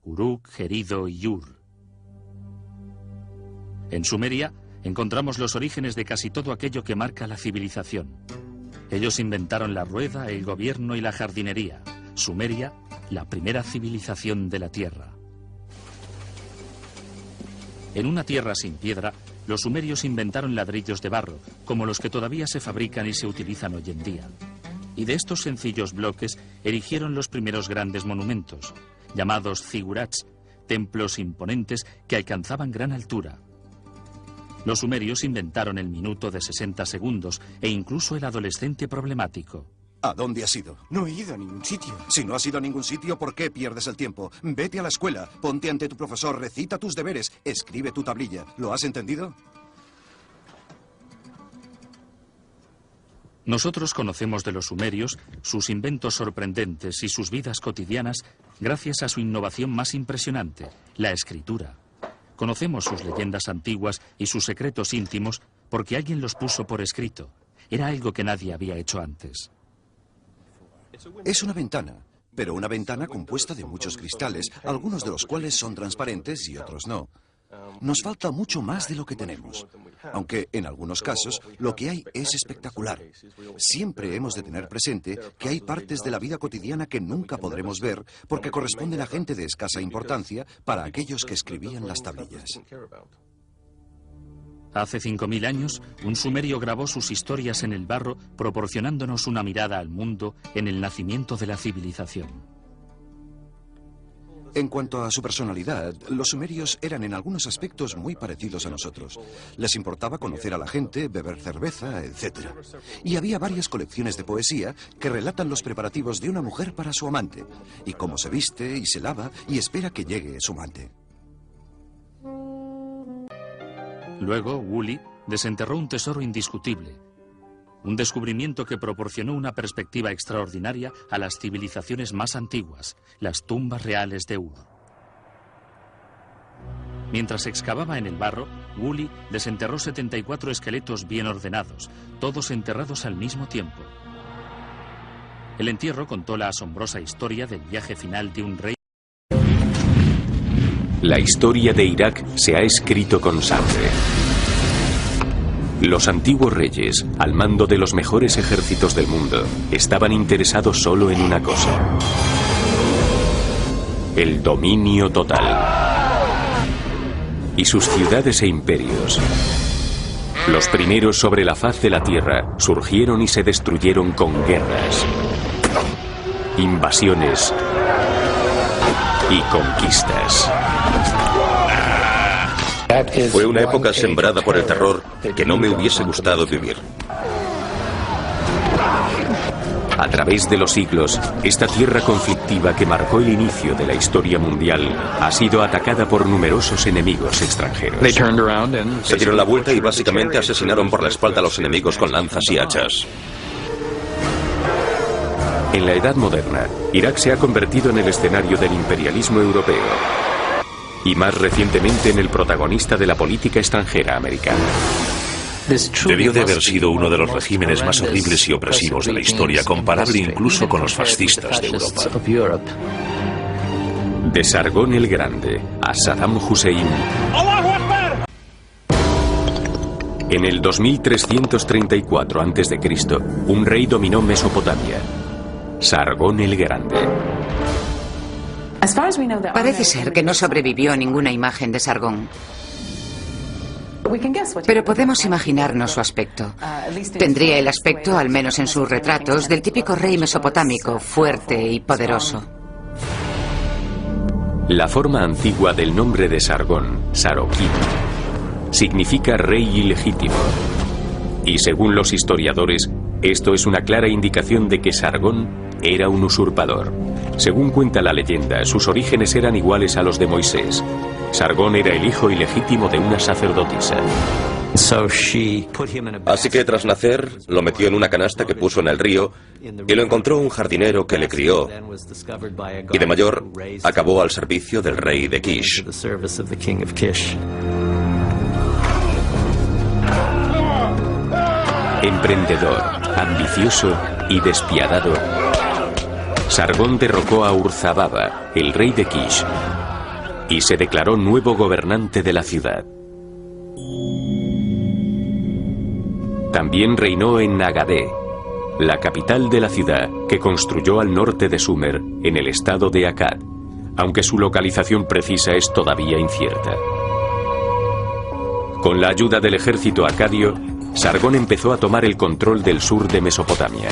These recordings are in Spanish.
Uruk, Erido y Ur. En Sumeria encontramos los orígenes de casi todo aquello que marca la civilización. Ellos inventaron la rueda, el gobierno y la jardinería. Sumeria, la primera civilización de la Tierra. En una tierra sin piedra, los sumerios inventaron ladrillos de barro, como los que todavía se fabrican y se utilizan hoy en día. Y de estos sencillos bloques erigieron los primeros grandes monumentos, llamados zigurats, templos imponentes que alcanzaban gran altura. Los sumerios inventaron el minuto de 60 segundos e incluso el adolescente problemático. ¿A dónde has ido? No he ido a ningún sitio. Si no has ido a ningún sitio, ¿por qué pierdes el tiempo? Vete a la escuela, ponte ante tu profesor, recita tus deberes, escribe tu tablilla. ¿Lo has entendido? Nosotros conocemos de los sumerios sus inventos sorprendentes y sus vidas cotidianas gracias a su innovación más impresionante, la escritura. Conocemos sus leyendas antiguas y sus secretos íntimos porque alguien los puso por escrito. Era algo que nadie había hecho antes. Es una ventana, pero una ventana compuesta de muchos cristales, algunos de los cuales son transparentes y otros no. Nos falta mucho más de lo que tenemos, aunque en algunos casos lo que hay es espectacular. Siempre hemos de tener presente que hay partes de la vida cotidiana que nunca podremos ver porque corresponden a gente de escasa importancia para aquellos que escribían las tablillas. Hace 5000 años, un sumerio grabó sus historias en el barro, proporcionándonos una mirada al mundo en el nacimiento de la civilización. En cuanto a su personalidad, los sumerios eran en algunos aspectos muy parecidos a nosotros. Les importaba conocer a la gente, beber cerveza, etc. Y había varias colecciones de poesía que relatan los preparativos de una mujer para su amante, y cómo se viste y se lava y espera que llegue su amante. Luego, Woolley desenterró un tesoro indiscutible, un descubrimiento que proporcionó una perspectiva extraordinaria a las civilizaciones más antiguas, las tumbas reales de Ur. Mientras excavaba en el barro, Woolley desenterró 74 esqueletos bien ordenados, todos enterrados al mismo tiempo. El entierro contó la asombrosa historia del viaje final de un rey. La historia de Irak se ha escrito con sangre. Los antiguos reyes, al mando de los mejores ejércitos del mundo, estaban interesados solo en una cosa: el dominio total. Y sus ciudades e imperios, los primeros sobre la faz de la tierra, surgieron y se destruyeron con guerras, invasiones y conquistas. Fue una época sembrada por el terror que no me hubiese gustado vivir. A través de los siglos, esta tierra conflictiva que marcó el inicio de la historia mundial ha sido atacada por numerosos enemigos extranjeros. Se dieron la vuelta y básicamente asesinaron por la espalda a los enemigos con lanzas y hachas. En la Edad Moderna, Irak se ha convertido en el escenario del imperialismo europeo y más recientemente en el protagonista de la política extranjera americana. Debió de haber sido uno de los regímenes más horribles y opresivos de la historia, comparable incluso con los fascistas de Europa. De Sargón el Grande a Saddam Hussein. En el 2334 a.C., un rey dominó Mesopotamia, Sargón el Grande. Parece ser que no sobrevivió ninguna imagen de Sargón. Pero podemos imaginarnos su aspecto. Tendría el aspecto, al menos en sus retratos, del típico rey mesopotámico, fuerte y poderoso. La forma antigua del nombre de Sargón, Saroquí, significa rey ilegítimo. Y según los historiadores, esto es una clara indicación de que Sargón era un usurpador. Según cuenta la leyenda, sus orígenes eran iguales a los de Moisés. Sargón era el hijo ilegítimo de una sacerdotisa. Así que tras nacer, lo metió en una canasta que puso en el río y lo encontró un jardinero que le crió. Y de mayor, acabó al servicio del rey de Kish. Emprendedor, ambicioso y despiadado, Sargón derrocó a Urzababa, el rey de Kish, y se declaró nuevo gobernante de la ciudad. También reinó en Nagadé, la capital de la ciudad que construyó al norte de Sumer, en el estado de Akkad, aunque su localización precisa es todavía incierta. Con la ayuda del ejército acadio, Sargón empezó a tomar el control del sur de Mesopotamia.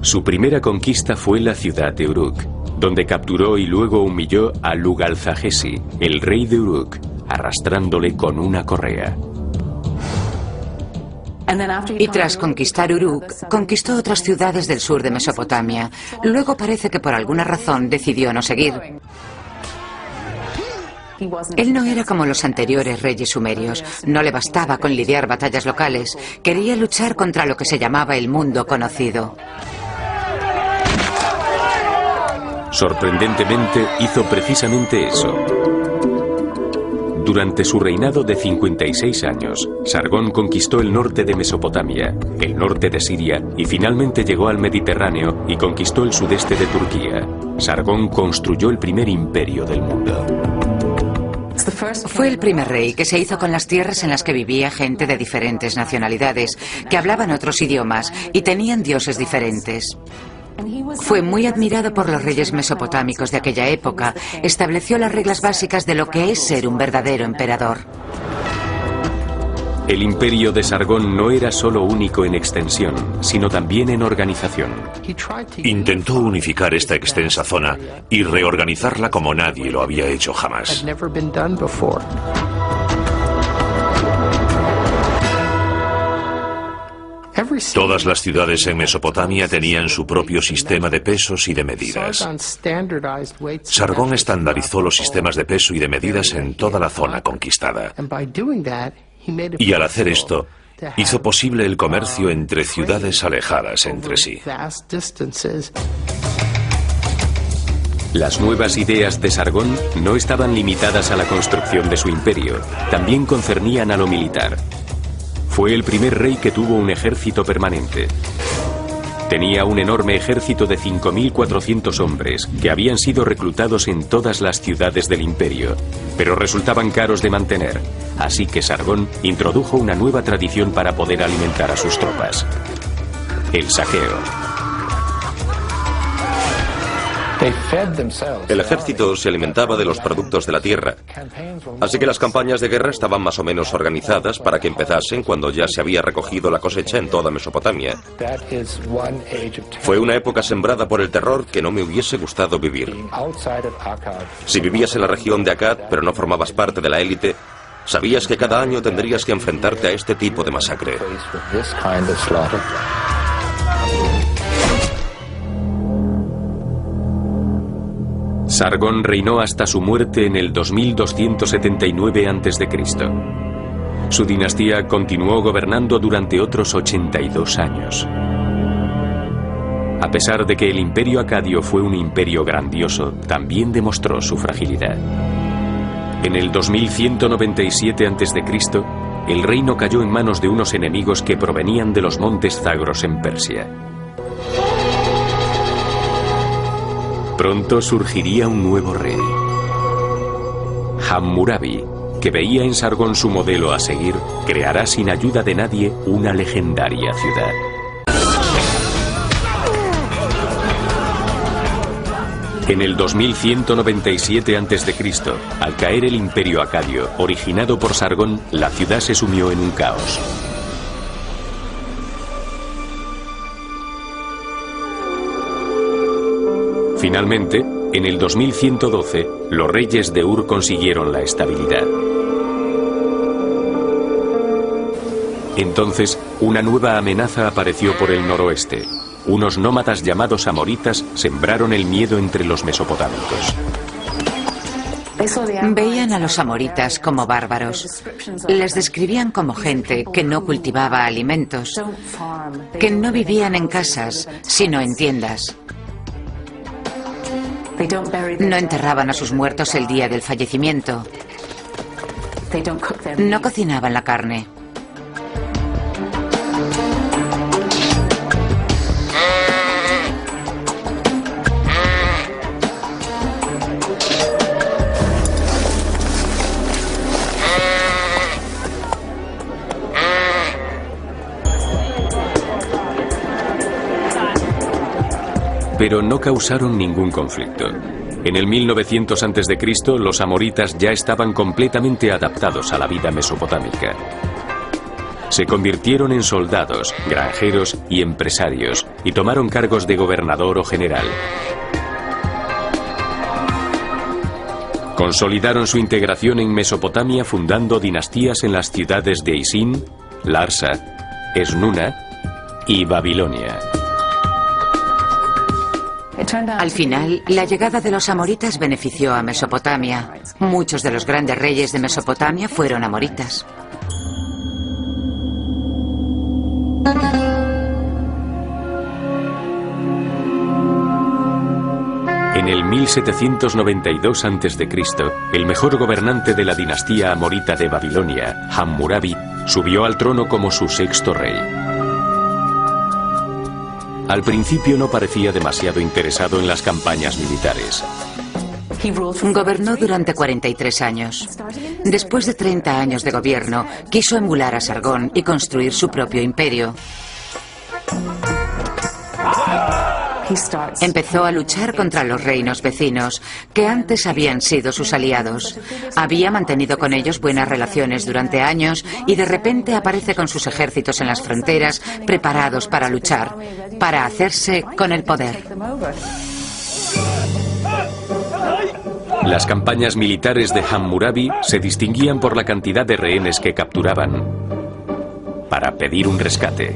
Su primera conquista fue la ciudad de Uruk, donde capturó y luego humilló a Lugalzagesi, el rey de Uruk, arrastrándole con una correa. Y tras conquistar Uruk, conquistó otras ciudades del sur de Mesopotamia. Luego parece que por alguna razón decidió no seguir. Él no era como los anteriores reyes sumerios. No le bastaba con lidiar batallas locales. Quería luchar contra lo que se llamaba el mundo conocido. Sorprendentemente, hizo precisamente eso. Durante su reinado de 56 años, Sargón conquistó el norte de Mesopotamia, el norte de Siria y finalmente llegó al Mediterráneo y conquistó el sudeste de Turquía. Sargón construyó el primer imperio del mundo. Fue el primer rey que se hizo con las tierras en las que vivía gente de diferentes nacionalidades, que hablaban otros idiomas y tenían dioses diferentes. Fue muy admirado por los reyes mesopotámicos de aquella época. Estableció las reglas básicas de lo que es ser un verdadero emperador. El imperio de Sargón no era solo único en extensión, sino también en organización. Intentó unificar esta extensa zona y reorganizarla como nadie lo había hecho jamás. Todas las ciudades en Mesopotamia tenían su propio sistema de pesos y de medidas. Sargón estandarizó los sistemas de peso y de medidas en toda la zona conquistada. Y al hacer esto, hizo posible el comercio entre ciudades alejadas entre sí. Las nuevas ideas de Sargón no estaban limitadas a la construcción de su imperio, también concernían a lo militar. Fue el primer rey que tuvo un ejército permanente. Tenía un enorme ejército de 5.400 hombres que habían sido reclutados en todas las ciudades del imperio, pero resultaban caros de mantener, así que Sargón introdujo una nueva tradición para poder alimentar a sus tropas: el saqueo. El ejército se alimentaba de los productos de la tierra, así que las campañas de guerra estaban más o menos organizadas para que empezasen cuando ya se había recogido la cosecha en toda Mesopotamia. Fue una época sembrada por el terror que no me hubiese gustado vivir. Si vivías en la región de Akkad, pero no formabas parte de la élite, sabías que cada año tendrías que enfrentarte a este tipo de masacre. Sargón reinó hasta su muerte en el 2279 a.C. Su dinastía continuó gobernando durante otros 82 años. A pesar de que el imperio acadio fue un imperio grandioso, también demostró su fragilidad. En el 2197 a.C., el reino cayó en manos de unos enemigos que provenían de los montes Zagros en Persia. Pronto surgiría un nuevo rey, Hammurabi, que veía en Sargón su modelo a seguir, creará sin ayuda de nadie una legendaria ciudad. En el 2197 a.C., al caer el imperio acadio, originado por Sargón, la ciudad se sumió en un caos. Finalmente, en el 2112, los reyes de Ur consiguieron la estabilidad. Entonces, una nueva amenaza apareció por el noroeste. Unos nómadas llamados amoritas sembraron el miedo entre los mesopotámicos. Veían a los amoritas como bárbaros. Les describían como gente que no cultivaba alimentos, que no vivían en casas, sino en tiendas. No enterraban a sus muertos el día del fallecimiento. No cocinaban la carne. pero no causaron ningún conflicto. En el 1900 a.C., los amoritas ya estaban completamente adaptados a la vida mesopotámica. Se convirtieron en soldados, granjeros y empresarios, y tomaron cargos de gobernador o general. Consolidaron su integración en Mesopotamia fundando dinastías en las ciudades de Isin, Larsa, Esnuna y Babilonia. Al final, la llegada de los amoritas benefició a Mesopotamia. Muchos de los grandes reyes de Mesopotamia fueron amoritas. En el 1792 a.C., el mejor gobernante de la dinastía amorita de Babilonia, Hammurabi, subió al trono como su sexto rey. Al principio no parecía demasiado interesado en las campañas militares. Gobernó durante 43 años. Después de 30 años de gobierno, quiso emular a Sargón y construir su propio imperio. Empezó a luchar contra los reinos vecinos, que antes habían sido sus aliados. Había mantenido con ellos buenas relaciones durante años y de repente aparece con sus ejércitos en las fronteras, preparados para luchar, para hacerse con el poder. Las campañas militares de Hammurabi se distinguían por la cantidad de rehenes que capturaban para pedir un rescate.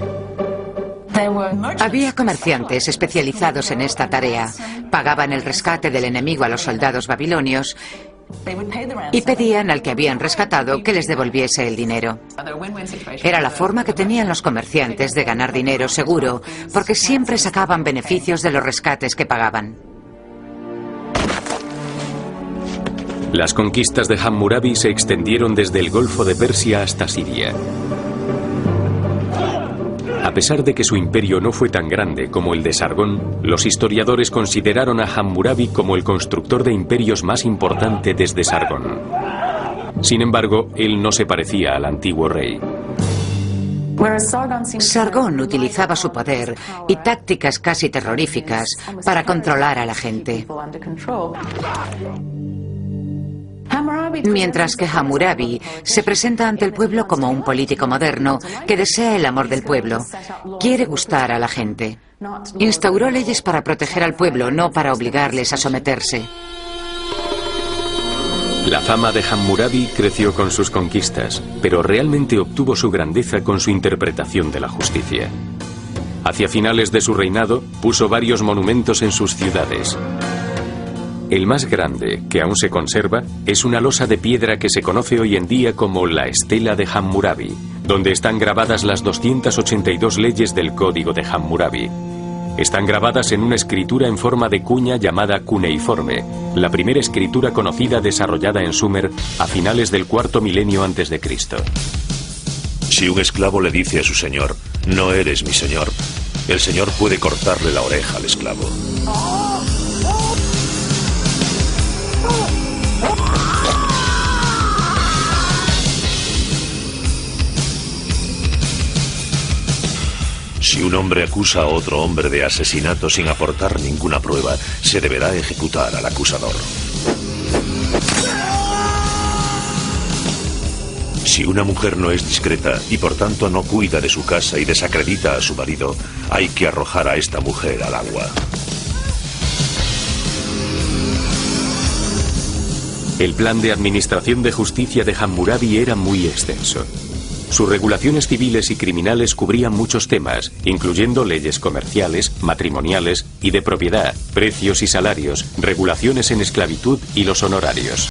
Había comerciantes especializados en esta tarea. Pagaban el rescate del enemigo a los soldados babilonios y pedían al que habían rescatado que les devolviese el dinero. Era la forma que tenían los comerciantes de ganar dinero seguro, porque siempre sacaban beneficios de los rescates que pagaban. Las conquistas de Hammurabi se extendieron desde el Golfo de Persia hasta Siria. A pesar de que su imperio no fue tan grande como el de Sargón, los historiadores consideraron a Hammurabi como el constructor de imperios más importante desde Sargón. Sin embargo, él no se parecía al antiguo rey. Sargón utilizaba su poder y tácticas casi terroríficas para controlar a la gente. Mientras que Hammurabi se presenta ante el pueblo como un político moderno que desea el amor del pueblo. Quiere gustar a la gente. Instauró leyes para proteger al pueblo, no para obligarles a someterse. La fama de Hammurabi creció con sus conquistas, pero realmente obtuvo su grandeza con su interpretación de la justicia. Hacia finales de su reinado, puso varios monumentos en sus ciudades. El más grande, que aún se conserva, es una losa de piedra que se conoce hoy en día como la Estela de Hammurabi, donde están grabadas las 282 leyes del Código de Hammurabi. Están grabadas en una escritura en forma de cuña llamada cuneiforme, la primera escritura conocida desarrollada en Sumer a finales del cuarto milenio antes de Cristo. Si un esclavo le dice a su señor, no eres mi señor, el señor puede cortarle la oreja al esclavo. Si un hombre acusa a otro hombre de asesinato sin aportar ninguna prueba, se deberá ejecutar al acusador. Si una mujer no es discreta y por tanto no cuida de su casa y desacredita a su marido, hay que arrojar a esta mujer al agua. El plan de administración de justicia de Hammurabi era muy extenso. Sus regulaciones civiles y criminales cubrían muchos temas, incluyendo leyes comerciales, matrimoniales y de propiedad, precios y salarios, regulaciones en esclavitud y los honorarios.